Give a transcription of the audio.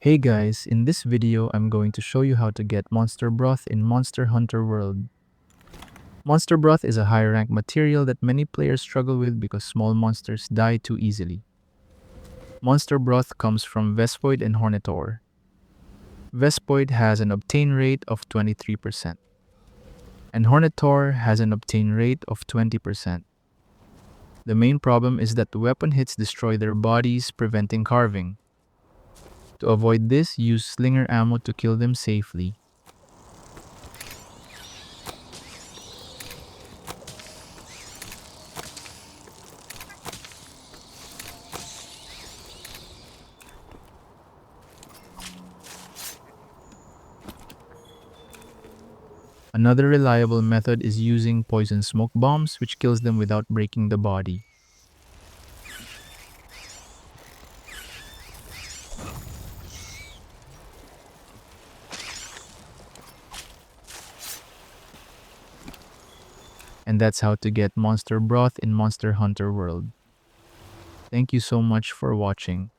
Hey guys, in this video I'm going to show you how to get Monster Broth in Monster Hunter World. Monster Broth is a high rank material that many players struggle with because small monsters die too easily. Monster Broth comes from Vespoid and Hornetor. Vespoid has an obtain rate of 23%, and Hornetor has an obtain rate of 20%. The main problem is that the weapon hits destroy their bodies, preventing carving. To avoid this, use slinger ammo to kill them safely. Another reliable method is using poison smoke bombs, which kills them without breaking the body. And that's how to get Monster Broth in Monster Hunter World. Thank you so much for watching.